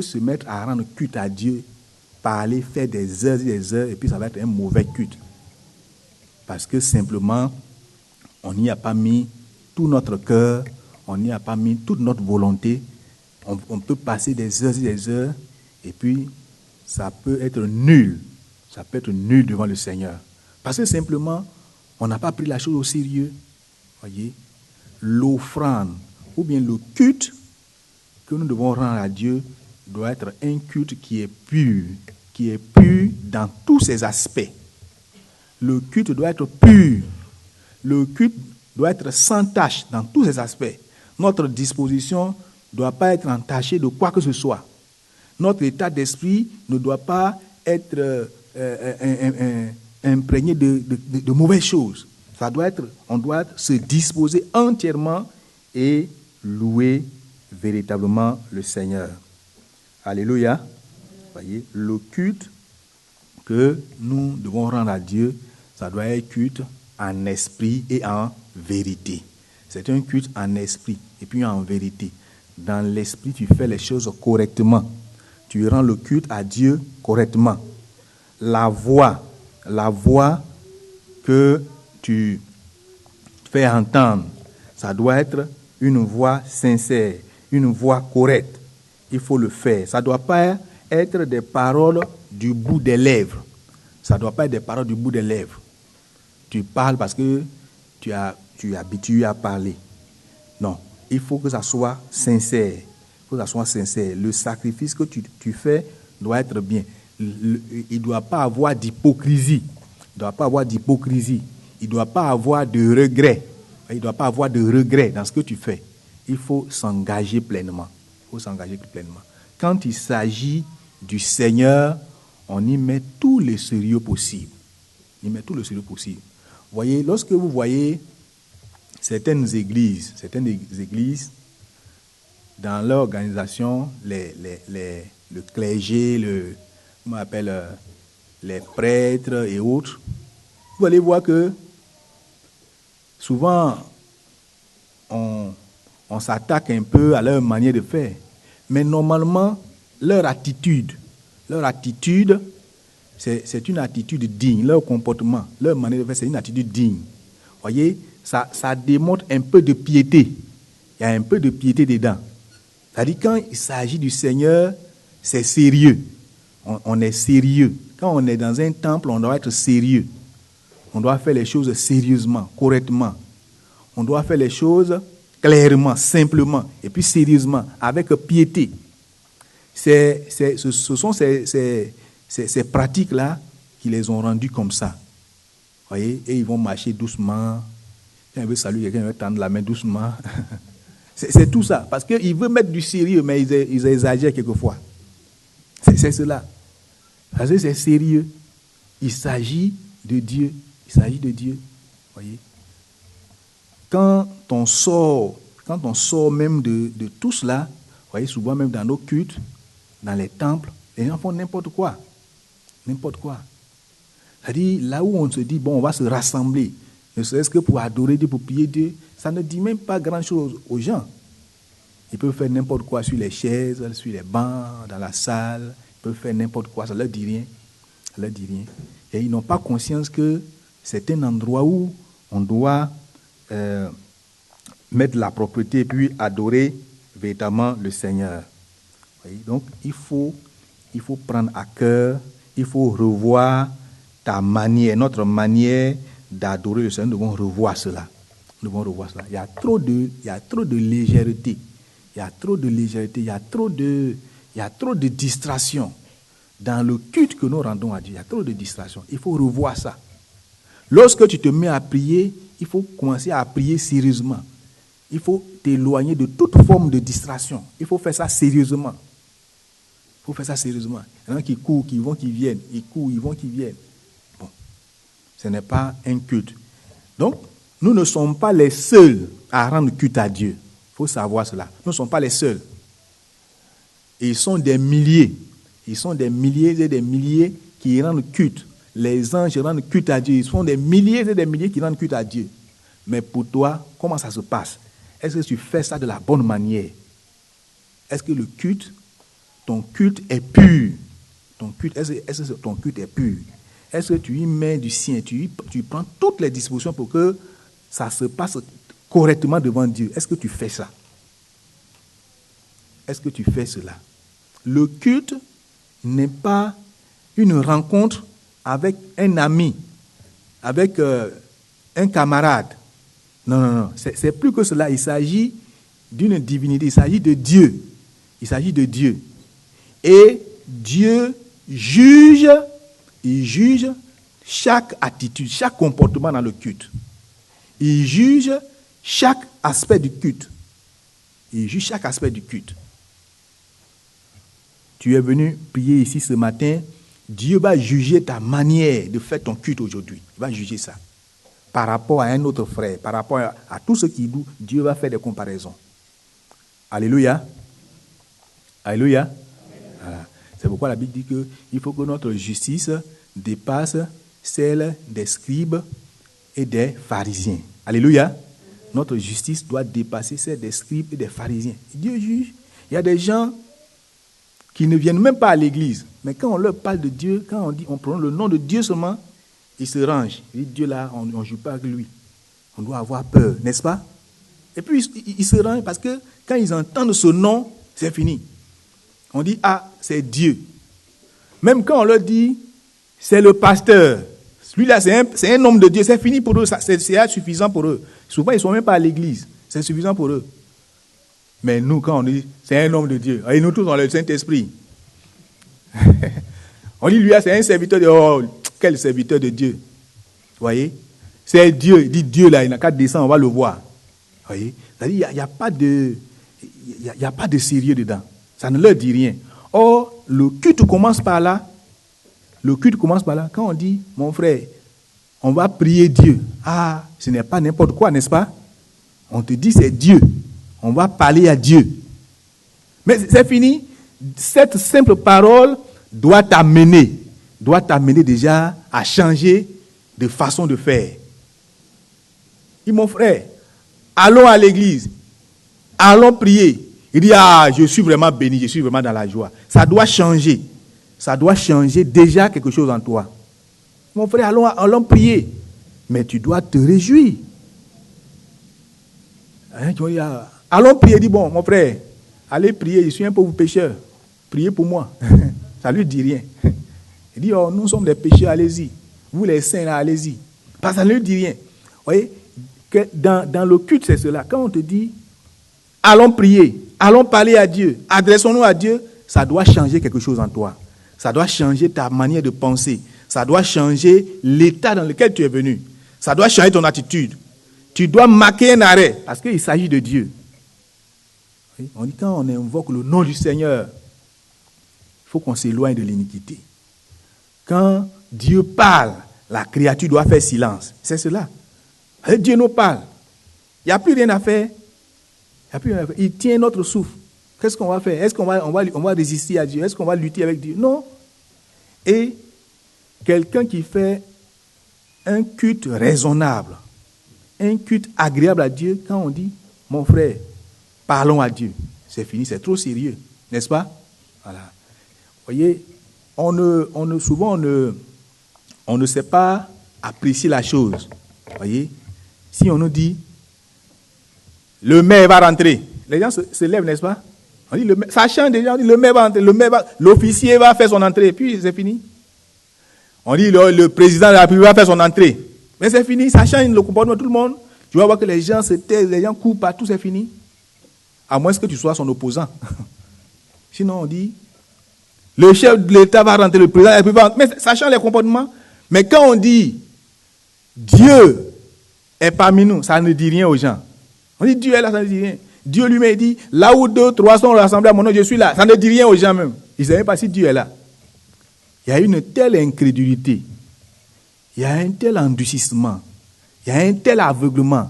Speaker 4: se mettre à rendre culte à Dieu, parler, faire des heures et des heures, et puis ça va être un mauvais culte. Parce que simplement, on n'y a pas mis tout notre cœur, on n'y a pas mis toute notre volonté. On peut passer des heures et des heures, et puis ça peut être nul. Ça peut être nul devant le Seigneur. Parce que simplement, on n'a pas pris la chose au sérieux. Voyez, l'offrande, ou bien le culte que nous devons rendre à Dieu doit être un culte qui est pur dans tous ses aspects. Le culte doit être pur. Le culte doit être sans tache dans tous ses aspects. Notre disposition ne doit pas être entachée de quoi que ce soit. Notre état d'esprit ne doit pas être imprégné de mauvaises choses. On doit se disposer entièrement et louer véritablement le Seigneur. Alléluia. Voyez, le culte que nous devons rendre à Dieu, ça doit être culte en esprit et en vérité. C'est un culte en esprit et puis en vérité. Dans l'esprit, tu fais les choses correctement. Tu rends le culte à Dieu correctement. La voix que tu fais entendre, ça doit être une voix sincère, une voix correcte. Il faut le faire. Ça ne doit pas être des paroles du bout des lèvres. Ça ne doit pas être des paroles du bout des lèvres. Tu parles parce que tu es habitué à parler. Non, il faut que ça soit sincère. Le sacrifice que tu fais doit être bien. Il ne doit pas avoir d'hypocrisie. Il ne doit pas avoir de regret. Il ne doit pas avoir de regret dans ce que tu fais. Il faut s'engager pleinement. Quand il s'agit du Seigneur, on y met tout le sérieux possible. Voyez, lorsque vous voyez certaines églises, dans l'organisation, le clergé, les prêtres et autres, vous allez voir que souvent, on s'attaque un peu à leur manière de faire. Mais normalement, leur attitude, c'est une attitude digne. Leur comportement, leur manière de faire, c'est une attitude digne. Vous voyez, ça démontre un peu de piété. Il y a un peu de piété dedans. C'est-à-dire, quand il s'agit du Seigneur, c'est sérieux. On est sérieux. Quand on est dans un temple, on doit être sérieux. On doit faire les choses sérieusement, correctement. On doit faire les choses clairement, simplement, et puis sérieusement, avec piété. Ce sont ces pratiques-là qui les ont rendus comme ça. Vous voyez, et ils vont marcher doucement. Quand il veut saluer quelqu'un, il veut tendre la main doucement. C'est tout ça. Parce qu'il veut mettre du sérieux, mais ils exagèrent quelquefois. C'est cela. Parce que c'est sérieux. Il s'agit de Dieu. Il s'agit de Dieu. Voyez. Quand on sort même de tout cela, vous voyez, souvent même dans nos cultes, dans les temples, les gens font n'importe quoi. N'importe quoi. C'est-à-dire, là où on se dit, bon, on va se rassembler, ne serait-ce que pour adorer Dieu, pour prier Dieu, ça ne dit même pas grand-chose aux gens. Ils peuvent faire n'importe quoi sur les chaises, sur les bancs, dans la salle. Ils peuvent faire n'importe quoi, ça ne leur dit rien. Ça leur dit rien. Et ils n'ont pas conscience que c'est un endroit où on doit mettre la propreté et puis adorer véritablement le Seigneur. Voyez, donc, il faut prendre à cœur, il faut revoir notre manière d'adorer le Seigneur. Nous devons revoir cela. Il y a trop de légèreté. Il y a trop de distractions. Dans le culte que nous rendons à Dieu, il y a trop de distractions. Il faut revoir ça. Lorsque tu te mets à prier, il faut commencer à prier sérieusement. Il faut t'éloigner de toute forme de distraction. Il faut faire ça sérieusement. Il y en a qui courent, qui vont, qui viennent. Ils courent, ils vont, qui viennent. Bon, ce n'est pas un culte. Donc, nous ne sommes pas les seuls à rendre culte à Dieu. Il faut savoir cela. Nous ne sommes pas les seuls. Et ils sont des milliers. Ils sont des milliers et des milliers qui rendent culte. Les anges rendent culte à Dieu. Ils sont des milliers et des milliers qui rendent culte à Dieu. Mais pour toi, comment ça se passe? Est-ce que tu fais ça de la bonne manière? Est-ce que ton culte est pur? Est-ce que ton culte est pur? Est-ce que tu y mets du sien? Tu prends toutes les dispositions pour que ça se passe correctement devant Dieu? Est-ce que tu fais ça? Est-ce que tu fais cela? Le culte n'est pas une rencontre avec un ami, avec un camarade. Non. C'est plus que cela. Il s'agit d'une divinité. Il s'agit de Dieu. Et Dieu juge chaque attitude, chaque comportement dans le culte. Il juge chaque aspect du culte. Tu es venu prier ici ce matin, Dieu va juger ta manière de faire ton culte aujourd'hui. Il va juger ça. Par rapport à un autre frère, par rapport à tout ce qui doit, Dieu va faire des comparaisons. Alléluia. Voilà. C'est pourquoi la Bible dit qu'il faut que notre justice dépasse celle des scribes et des pharisiens. Alléluia. Notre justice doit dépasser celle des scribes et des pharisiens. Dieu juge. Il y a des gens qui ne viennent même pas à l'église. Mais quand on leur parle de Dieu, quand on prononce le nom de Dieu seulement, ils se rangent. Ils disent, Dieu là, on ne joue pas avec lui. On doit avoir peur, n'est-ce pas? Et puis ils se rangent parce que quand ils entendent ce nom, c'est fini. On dit, c'est Dieu. Même quand on leur dit, c'est le pasteur. Celui-là, c'est un homme de Dieu. C'est fini pour eux. C'est suffisant pour eux. Souvent, ils ne sont même pas à l'église. C'est suffisant pour eux. Mais nous, quand on dit, c'est un homme de Dieu, et nous tous, on a le Saint-Esprit. On dit, lui, c'est un serviteur de... Oh, quel serviteur de Dieu. Vous voyez? C'est Dieu. Il dit, Dieu, là, il n'a qu'à descendre, on va le voir. Vous voyez? C'est-à-dire, il n'y a pas de sérieux dedans. Ça ne leur dit rien. Or, le culte commence par là. Quand on dit, mon frère, on va prier Dieu. Ce n'est pas n'importe quoi, n'est-ce pas? On te dit, c'est Dieu. On va parler à Dieu. Mais c'est fini. Cette simple parole doit t'amener déjà à changer de façon de faire. Il dit, mon frère, allons à l'église, allons prier. Il dit, je suis vraiment béni, je suis vraiment dans la joie. Ça doit changer. Ça doit changer déjà quelque chose en toi. Mon frère, allons prier. Mais tu dois te réjouir. Hein, tu vas dire, allons prier. Il dit, bon, mon frère, allez prier, je suis un pauvre pécheur. Priez pour moi. Ça ne lui dit rien. Il dit, nous sommes des pécheurs, allez-y. Vous les saints, là, allez-y. Parce que ça ne lui dit rien. Vous voyez, que dans le culte, c'est cela. Quand on te dit, allons prier, allons parler à Dieu, adressons-nous à Dieu, ça doit changer quelque chose en toi. Ça doit changer ta manière de penser. Ça doit changer l'état dans lequel tu es venu. Ça doit changer ton attitude. Tu dois marquer un arrêt parce qu'il s'agit de Dieu. On dit quand on invoque le nom du Seigneur, il faut qu'on s'éloigne de l'iniquité. Quand Dieu parle, la créature doit faire silence. C'est cela. Dieu nous parle. Il n'y a plus rien à faire. Il tient notre souffle. Qu'est-ce qu'on va faire? Est-ce qu'on va résister à Dieu? Est-ce qu'on va lutter avec Dieu? Non. Et quelqu'un qui fait un culte raisonnable, un culte agréable à Dieu, quand on dit, mon frère, parlons à Dieu, c'est fini, c'est trop sérieux, n'est-ce pas? Voilà. Vous voyez, souvent on ne sait pas apprécier la chose. Vous voyez, si on nous dit, le maire va rentrer, les gens se lèvent, n'est-ce pas? On dit, ça change déjà, on dit, le maire va rentrer, l'officier va faire son entrée, puis c'est fini. On dit, le président de la République va faire son entrée. Mais c'est fini, ça change le comportement de tout le monde. Tu vas voir que les gens se taisent, les gens courent partout, c'est fini. À moins que tu sois son opposant. Sinon, on dit, le chef de l'État va rentrer, le président de la République va rentrer. Mais ça change les comportements. Mais quand on dit, Dieu est parmi nous, ça ne dit rien aux gens. On dit, Dieu est là, ça ne dit rien. Dieu lui-même dit, là où 2, 3 sont rassemblés à mon nom, je suis là. Ça ne dit rien aux gens même. Ils ne savent pas si Dieu est là. Il y a une telle incrédulité. Il y a un tel endurcissement. Il y a un tel aveuglement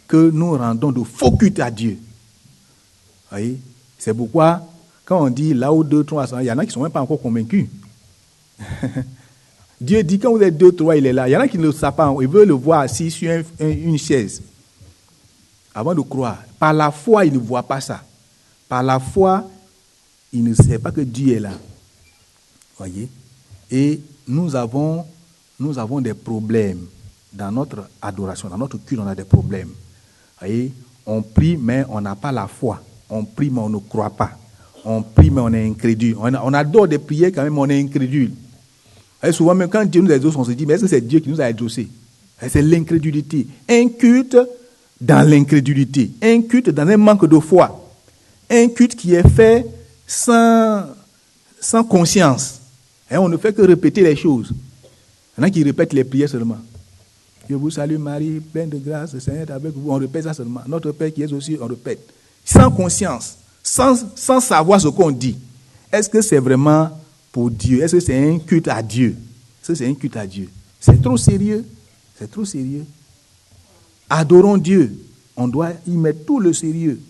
Speaker 4: que nous rendons de faux cultes à Dieu. Vous voyez? C'est pourquoi, quand on dit là où 2, 3 sont, il y en a qui ne sont même pas encore convaincus. Dieu dit, quand vous êtes 2, 3, il est là. Il y en a qui ne le savent pas. Ils veulent le voir assis sur une chaise. Avant de croire. Par la foi, ils ne voient pas ça. Par la foi, ils ne savent pas que Dieu est là. Voyez? Et nous avons des problèmes dans notre adoration, dans notre culte, on a des problèmes. Voyez? On prie, mais on n'a pas la foi. On prie, mais on ne croit pas. On prie, mais on est incrédule. On adore des prières quand même, mais on est incrédule. Et souvent, même quand Dieu nous exauce, on se dit, mais est-ce que c'est Dieu qui nous a exaucés? C'est l'incrédulité. Un culte dans l'incrédulité. Un culte dans un manque de foi. Un culte qui est fait sans conscience. Et on ne fait que répéter les choses. Il y en a qui répètent les prières seulement. Je vous salue Marie, pleine de grâce, le Seigneur est avec vous. On répète ça seulement. Notre Père qui est aussi, on répète. Sans conscience, sans savoir ce qu'on dit. Est-ce que c'est vraiment pour Dieu? Est-ce que c'est un culte à Dieu? Est-ce que c'est un culte à Dieu? C'est trop sérieux. C'est trop sérieux. Adorons Dieu. On doit y mettre tout le sérieux.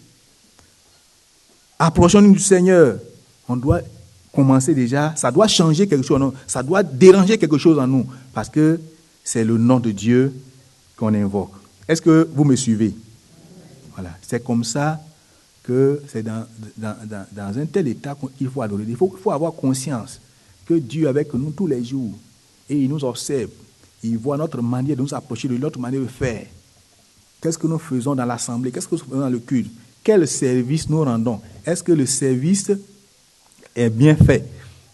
Speaker 4: Approchons-nous du Seigneur. On doit commencer déjà. Ça doit changer quelque chose en nous. Ça doit déranger quelque chose en nous. Parce que c'est le nom de Dieu qu'on invoque. Est-ce que vous me suivez? Voilà. C'est comme ça que c'est dans un tel état qu'il faut adorer. Il faut avoir conscience que Dieu est avec nous tous les jours. Et il nous observe. Il voit notre manière de nous approcher, de notre manière de faire. Qu'est-ce que nous faisons dans l'assemblée? Qu'est-ce que nous faisons dans le culte? Quel service nous rendons? Est-ce que le service est bien fait?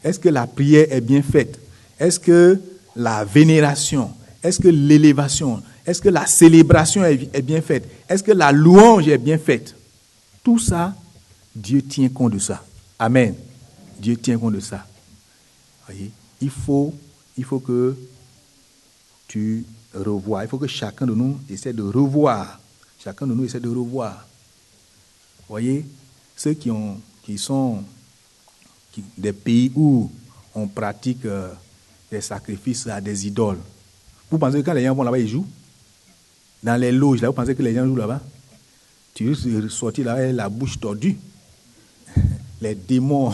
Speaker 4: Est-ce que la prière est bien faite? Est-ce que la vénération, est-ce que l'élévation, est-ce que la célébration est bien faite? Est-ce que la louange est bien faite? Tout ça, Dieu tient compte de ça. Amen. Dieu tient compte de ça. Voyez? Il faut que tu revois. Il faut que chacun de nous essaie de revoir. Chacun de nous essaie de revoir. Voyez? Ceux qui sont des pays où on pratique des sacrifices à des idoles. Vous pensez que quand les gens vont là-bas, ils jouent? Dans les loges, là, vous pensez que les gens jouent là-bas? Tu risques de sortir là avec la bouche tordue. Les démons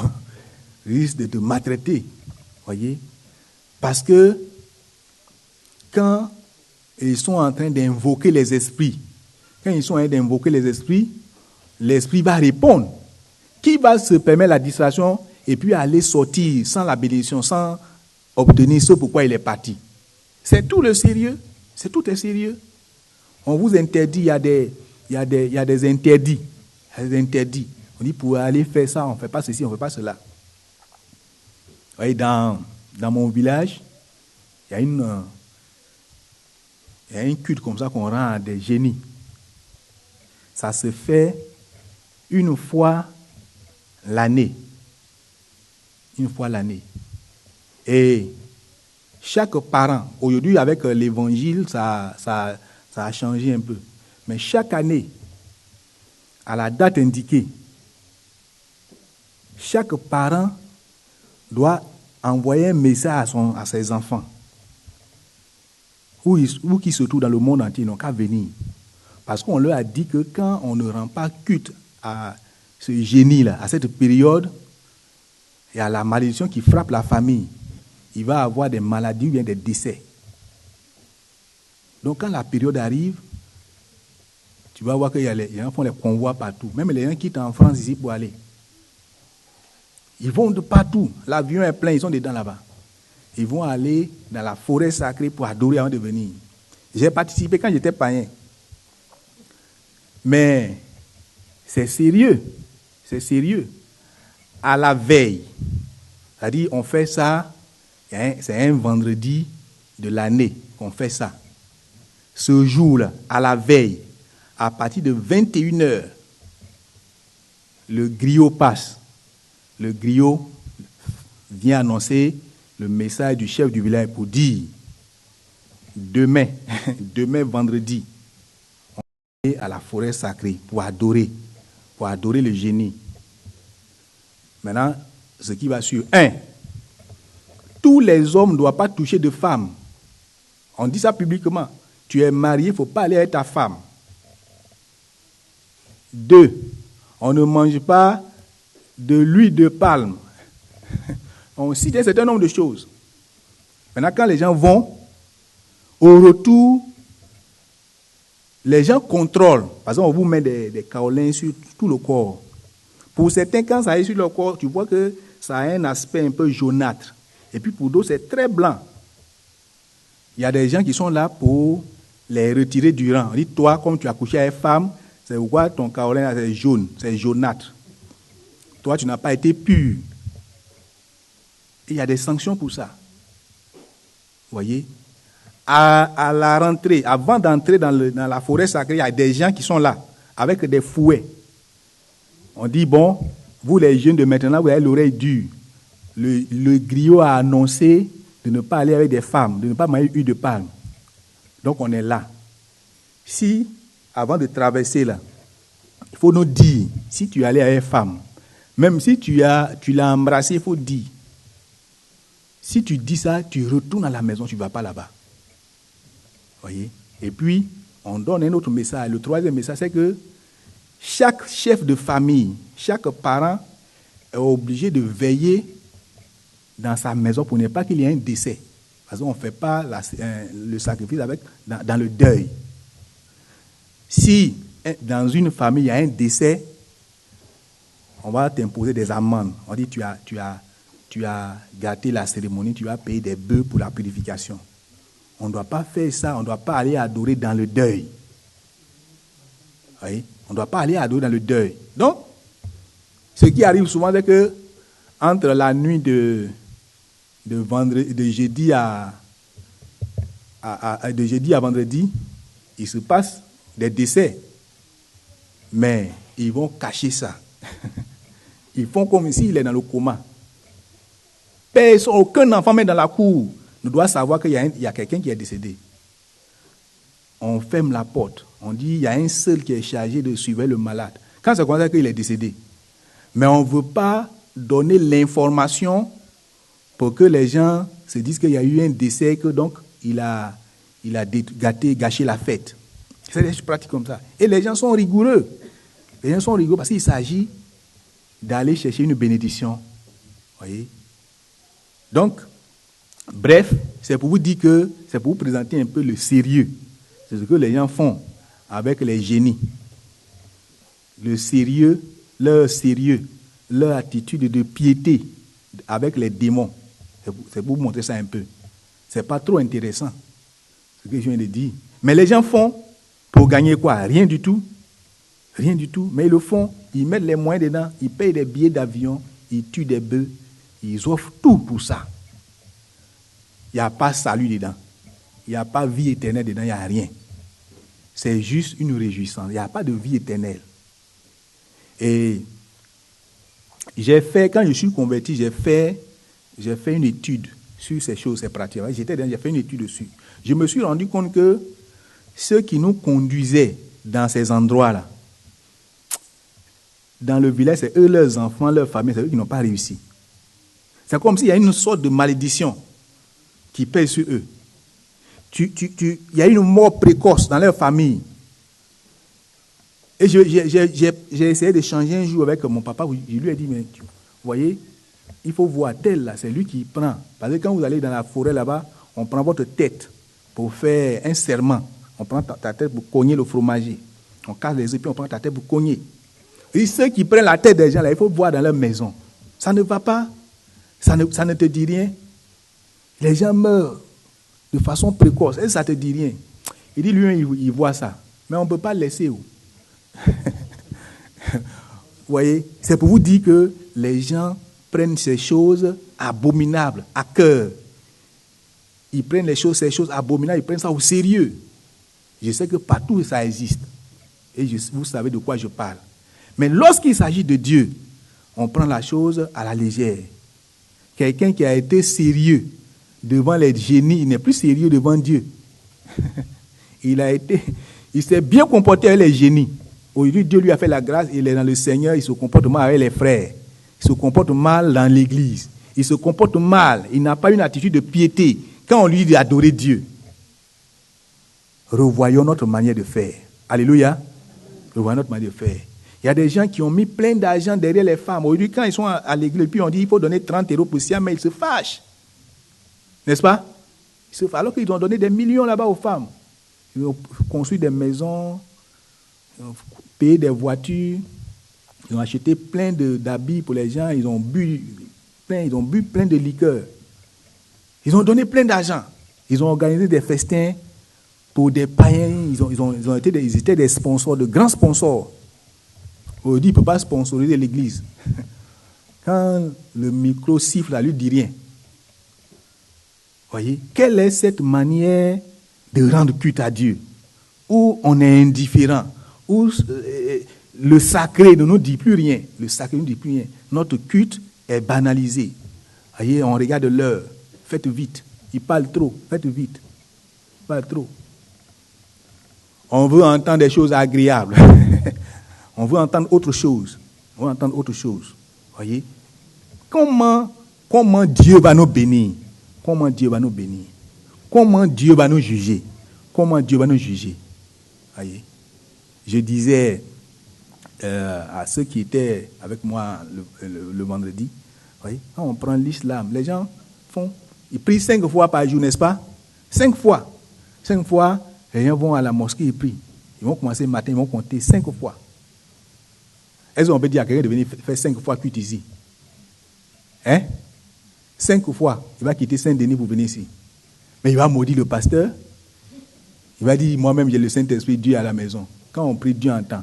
Speaker 4: risquent de te maltraiter. Voyez? Parce que quand ils sont en train d'invoquer les esprits. Quand ils sont en train d'invoquer les esprits, l'esprit va répondre. Qui va se permettre la distraction et puis aller sortir sans la bénédiction, sans obtenir ce pourquoi il est parti? C'est tout le sérieux. C'est tout est sérieux. On vous interdit, il y a des interdits. Il y a des interdits. On dit pour aller faire ça, on ne fait pas ceci, on ne fait pas cela. Vous voyez, dans mon village, il y a un culte comme ça qu'on rend à des génies. Ça se fait une fois l'année. Une fois l'année. Et chaque parent, aujourd'hui avec l'évangile, ça a changé un peu. Mais chaque année, à la date indiquée, chaque parent doit envoyer un message à ses enfants. Où qu'ils se trouvent dans le monde entier, ils n'ont qu'à venir. Parce qu'on leur a dit que quand on ne rend pas culte à ce génie-là, à cette période, il y a la malédiction qui frappe la famille. Il va avoir des maladies ou bien des décès. Donc quand la période arrive, tu vas voir qu'il y a les gens font les convois partout. Même les gens quittent en France ici pour aller. Ils vont de partout. L'avion est plein, ils sont dedans là-bas. Ils vont aller dans la forêt sacrée pour adorer avant de venir. J'ai participé quand j'étais païen. Mais c'est sérieux. C'est sérieux. À la veille. C'est-à-dire, on fait ça, c'est un vendredi de l'année qu'on fait ça. Ce jour-là, à la veille, à partir de 21h, le griot passe. Le griot vient annoncer le message du chef du village pour dire demain vendredi, on va aller à la forêt sacrée pour adorer le génie. Maintenant, ce qui va sur 1, tous les hommes ne doivent pas toucher de femmes. On dit ça publiquement. Tu es marié, il ne faut pas aller avec ta femme. 2, on ne mange pas de l'huile de palme. On cite un certain nombre de choses. Maintenant, quand les gens vont, au retour, les gens contrôlent. Par exemple, on vous met des kaolins sur tout le corps. Pour certains, quand ça est sur le corps, tu vois que ça a un aspect un peu jaunâtre. Et puis pour d'autres, c'est très blanc. Il y a des gens qui sont là pour les retirer du rang. On dit, toi, comme tu as couché avec une femme, c'est pourquoi ton kaolin c'est jaune, c'est jaunâtre. Toi, tu n'as pas été pur. Et il y a des sanctions pour ça. Vous voyez? À la rentrée, avant d'entrer dans la forêt sacrée, il y a des gens qui sont là, avec des fouets. On dit, bon, vous les jeunes de maintenant, vous avez l'oreille dure. Le griot a annoncé de ne pas aller avec des femmes, de ne pas manger huile de palme. Donc on est là. Si, avant de traverser là, il faut nous dire, si tu es allé avec une femme, même si tu l'as embrassé, il faut dire. Si tu dis ça, tu retournes à la maison, tu ne vas pas là-bas. Voyez? Et puis, on donne un autre message. Le troisième message, c'est que chaque chef de famille, chaque parent est obligé de veiller dans sa maison pour ne pas qu'il y ait un décès. Parce qu'on ne fait pas le sacrifice dans le deuil. Si dans une famille il y a un décès, on va t'imposer des amendes. On dit tu as gâté la cérémonie, tu vas payer des bœufs pour la purification. On ne doit pas faire ça, on ne doit pas aller adorer dans le deuil. Oui? On ne doit pas aller adorer dans le deuil. Donc, ce qui arrive souvent, c'est que entre la nuit de jeudi à vendredi, il se passe des décès. Mais ils vont cacher ça. Ils font comme s'il est dans le coma. Aucun enfant, même dans la cour, ne doit savoir qu'il y a quelqu'un qui est décédé. On ferme la porte. On dit qu'il y a un seul qui est chargé de suivre le malade. Quand c'est comme ça qu'il est décédé. Mais on ne veut pas donner l'information pour que les gens se disent qu'il y a eu un décès, que donc il a gâché la fête. C'est des pratiques comme ça. Et les gens sont rigoureux. Les gens sont rigoureux parce qu'il s'agit d'aller chercher une bénédiction. Voyez? Donc, bref, c'est pour vous dire que, c'est pour vous présenter un peu le sérieux C'est ce que les gens font avec les génies. Le sérieux, leur attitude de piété avec les démons. C'est pour vous montrer ça un peu. C'est pas trop intéressant, ce que je viens de dire. Mais les gens font pour gagner quoi? Rien du tout. Rien du tout. Mais ils le font. Ils mettent les moyens dedans. Ils payent des billets d'avion. Ils tuent des bœufs. Ils offrent tout pour ça. Il n'y a pas salut dedans. Il n'y a pas vie éternelle dedans. Il n'y a rien. C'est juste une réjouissance. Il n'y a pas de vie éternelle. Et j'ai fait, quand je suis converti, j'ai fait une étude sur ces choses, ces pratiques. J'ai fait une étude dessus. Je me suis rendu compte que ceux qui nous conduisaient dans ces endroits-là, dans le village, c'est eux, leurs enfants, leurs familles, c'est eux qui n'ont pas réussi. C'est comme s'il y a une sorte de malédiction qui pèse sur eux. Il y a une mort précoce dans leur famille. Et j'ai essayé d'échanger un jour avec mon papa. Je lui ai dit, mais vous voyez, il faut voir tel là, c'est lui qui prend. Parce que quand vous allez dans la forêt là-bas, on prend votre tête pour faire un serment. On prend ta tête pour cogner le fromager. On casse les épis, on prend ta tête pour cogner. Et ceux qui prennent la tête des gens là, il faut voir dans leur maison. Ça ne va pas. Ça ne te dit rien. Les gens meurent de façon précoce. Et ça ne te dit rien. Il dit, lui, il voit ça. Mais on ne peut pas le laisser où. Vous voyez, c'est pour vous dire que les gens prennent ces choses abominables à cœur. Ils prennent ces choses abominables, ils prennent ça au sérieux. Je sais que partout ça existe. Et vous savez de quoi je parle. Mais lorsqu'il s'agit de Dieu, on prend la chose à la légère. Quelqu'un qui a été sérieux devant les génies, il n'est plus sérieux devant Dieu. Il s'est bien comporté avec les génies. Aujourd'hui, Dieu lui a fait la grâce, il est dans le Seigneur, il se comporte mal avec les frères. Il se comporte mal dans l'église. Il se comporte mal, il n'a pas une attitude de piété. Quand on lui dit d'adorer Dieu, revoyons notre manière de faire. Alléluia. Revoyons notre manière de faire. Il y a des gens qui ont mis plein d'argent derrière les femmes. Aujourd'hui, quand ils sont à l'église, puis on dit qu'il faut donner 30 € pour ça, mais ils se fâchent. N'est-ce pas? Ils se fâchent, alors qu'ils ont donné des millions là-bas aux femmes. Ils ont construit des maisons, ils ont payé des voitures, ils ont acheté plein d'habits pour les gens, ils ont bu plein de liqueurs. Ils ont donné plein d'argent. Ils ont organisé des festins pour des païens. Ils étaient des sponsors, de grands sponsors. Aujourd'hui, il ne peut pas sponsoriser l'église. Quand le micro siffle, là, lui ne dit rien. Voyez, quelle est cette manière de rendre culte à Dieu? Où on est indifférent, où le sacré ne nous dit plus rien. Le sacré ne nous dit plus rien. Notre culte est banalisé. Voyez, on regarde l'heure. Faites vite. Il parle trop. Faites vite. Il parle trop. On veut entendre des choses agréables. On veut entendre autre chose. On veut entendre autre chose. Voyez? Comment Dieu va nous bénir? Comment Dieu va nous bénir? Comment Dieu va nous juger? Comment Dieu va nous juger? Voyez? Je disais à ceux qui étaient avec moi le vendredi, voyez? Quand on prend l'islam, les gens ils prient 5 fois par jour, n'est-ce pas? 5 fois. 5 fois, les gens vont à la mosquée et prient. Ils vont commencer le matin, ils vont compter 5 fois. Est-ce qu'on peut dire à quelqu'un de venir faire 5 fois culte ici? 5 fois, il va quitter Saint-Denis pour venir ici. Mais il va maudire le pasteur. Il va dire, moi-même j'ai le Saint-Esprit, Dieu à la maison. Quand on prie, Dieu entend.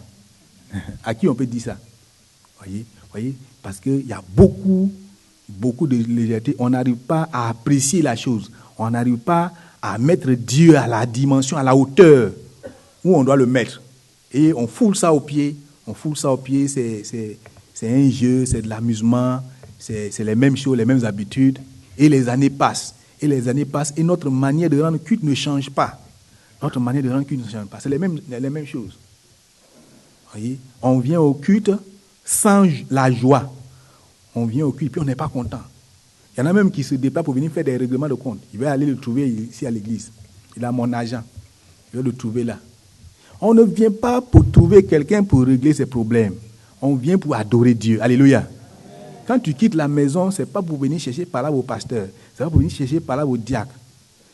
Speaker 4: À qui on peut dire ça? Voyez? Parce qu'il y a beaucoup de légèreté. On n'arrive pas à apprécier la chose. On n'arrive pas à mettre Dieu à la dimension, à la hauteur où on doit le mettre. Et on foule ça aux pieds. C'est un jeu, c'est de l'amusement, c'est les mêmes choses, les mêmes habitudes. Et les années passent. Et notre manière de rendre culte ne change pas. C'est les mêmes choses. Voyez? On vient au culte sans la joie. On vient au culte, puis on n'est pas content. Il y en a même qui se déplacent pour venir faire des règlements de compte. Il va aller le trouver ici à l'église. Il a mon agent. Il va le trouver là. On ne vient pas pour trouver quelqu'un pour régler ses problèmes. On vient pour adorer Dieu. Alléluia. Quand tu quittes la maison, ce n'est pas pour venir chercher par là vos pasteurs. Ce n'est pas pour venir chercher par là vos diacres.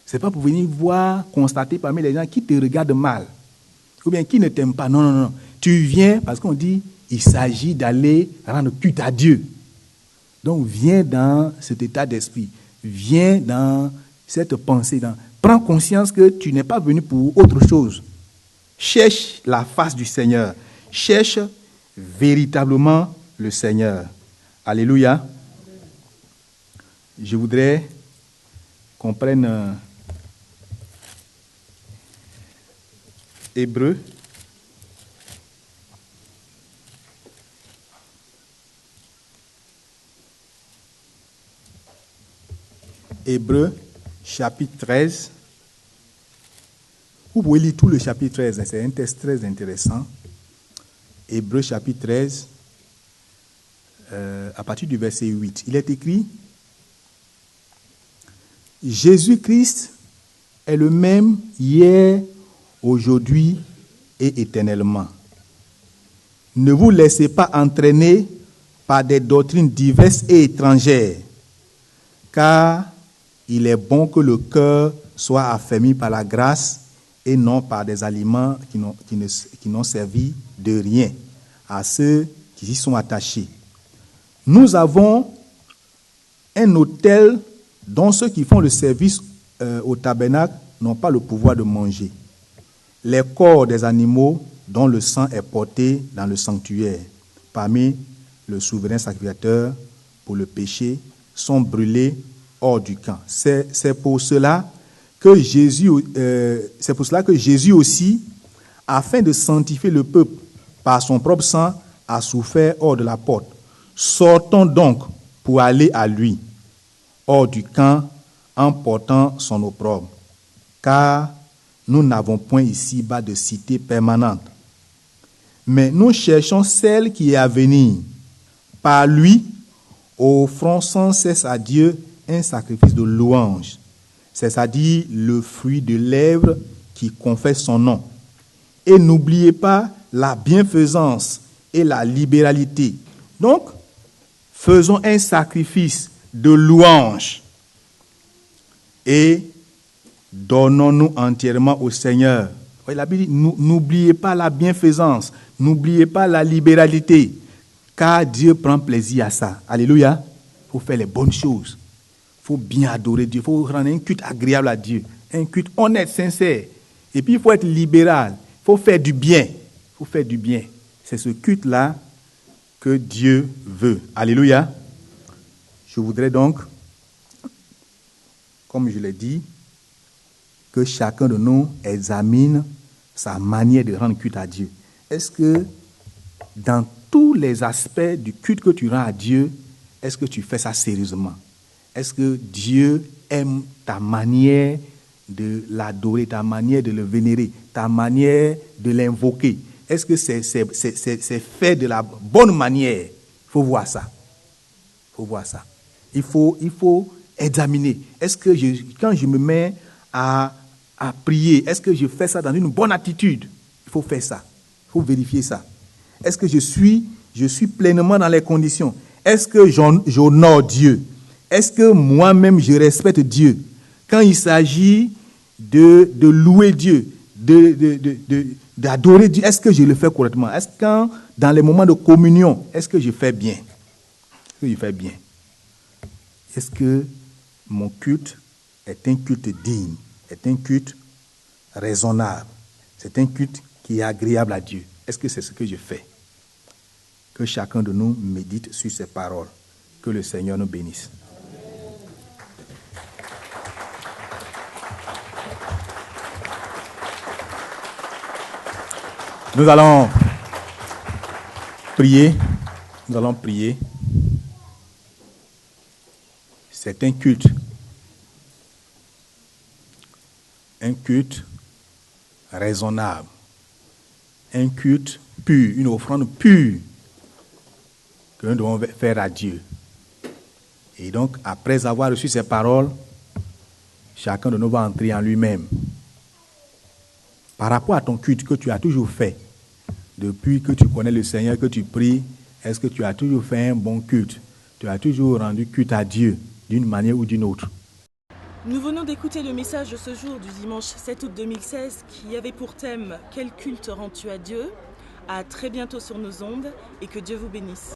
Speaker 4: Ce n'est pas pour venir voir, constater parmi les gens qui te regardent mal ou bien qui ne t'aiment pas. Non, non, non. Tu viens parce qu'on dit il s'agit d'aller rendre culte à Dieu. Donc viens dans cet état d'esprit. Viens dans cette pensée. Prends conscience que tu n'es pas venu pour autre chose. Cherche la face du Seigneur. Cherche véritablement le Seigneur. Alléluia. Je voudrais qu'on prenne Hébreux. Hébreux, chapitre 13. Vous pouvez lire tout le chapitre 13, c'est un texte très intéressant. Hébreux, chapitre 13, à partir du verset 8. Il est écrit: Jésus-Christ est le même hier, aujourd'hui et éternellement. Ne vous laissez pas entraîner par des doctrines diverses et étrangères, car il est bon que le cœur soit affermi par la grâce et non par des aliments qui n'ont servi de rien à ceux qui y sont attachés. Nous avons un autel dont ceux qui font le service au tabernacle n'ont pas le pouvoir de manger. Les corps des animaux dont le sang est porté dans le sanctuaire, parmi le souverain sacrificateur pour le péché, sont brûlés hors du camp. C'est pour cela que Jésus aussi, afin de sanctifier le peuple par son propre sang, a souffert hors de la porte. Sortons donc pour aller à lui, hors du camp, en portant son opprobre. Car nous n'avons point ici-bas de cité permanente. Mais nous cherchons celle qui est à venir. Par lui, offrons sans cesse à Dieu un sacrifice de louange, c'est-à-dire le fruit de lèvres qui confesse son nom. Et n'oubliez pas la bienfaisance et la libéralité. Donc, faisons un sacrifice de louange et donnons-nous entièrement au Seigneur. La Bible dit, n'oubliez pas la bienfaisance, n'oubliez pas la libéralité, car Dieu prend plaisir à ça. Alléluia. Il faut faire les bonnes choses. Il faut bien adorer Dieu. Il faut rendre un culte agréable à Dieu. Un culte honnête, sincère. Et puis, il faut être libéral. Il faut faire du bien. Il faut faire du bien. C'est ce culte-là que Dieu veut. Alléluia. Je voudrais donc, comme je l'ai dit, que chacun de nous examine sa manière de rendre culte à Dieu. Est-ce que dans tous les aspects du culte que tu rends à Dieu, est-ce que tu fais ça sérieusement? Est-ce que Dieu aime ta manière de l'adorer, ta manière de le vénérer, ta manière de l'invoquer? Est-ce que c'est fait de la bonne manière? Il faut voir ça. Il faut voir ça. Il faut examiner. Est-ce que quand je me mets à prier, est-ce que je fais ça dans une bonne attitude? Il faut faire ça. Il faut vérifier ça. Est-ce que je suis pleinement dans les conditions? Est-ce que j'honore Dieu? Est-ce que moi-même je respecte Dieu? Quand il s'agit de louer Dieu, d'adorer Dieu, est-ce que je le fais correctement? Est-ce que dans les moments de communion, est-ce que je fais bien? Est-ce que je fais bien? Est-ce que mon culte est un culte digne, est un culte raisonnable, c'est un culte qui est agréable à Dieu? Est-ce que c'est ce que je fais? Que chacun de nous médite sur ces paroles. Que le Seigneur nous bénisse. Nous allons prier. Nous allons prier. C'est un culte. Un culte raisonnable. Un culte pur, une offrande pure que nous devons faire à Dieu. Et donc, après avoir reçu ces paroles, chacun de nous va entrer en lui-même. Par rapport à ton culte que tu as toujours fait, depuis que tu connais le Seigneur, que tu pries, est-ce que tu as toujours fait un bon culte? Tu as toujours rendu culte à Dieu d'une manière ou d'une autre?
Speaker 1: Nous venons d'écouter le message de ce jour du dimanche 7 août 2016 qui avait pour thème « Quel culte rends-tu à Dieu ?» À très bientôt sur nos ondes et que Dieu vous bénisse.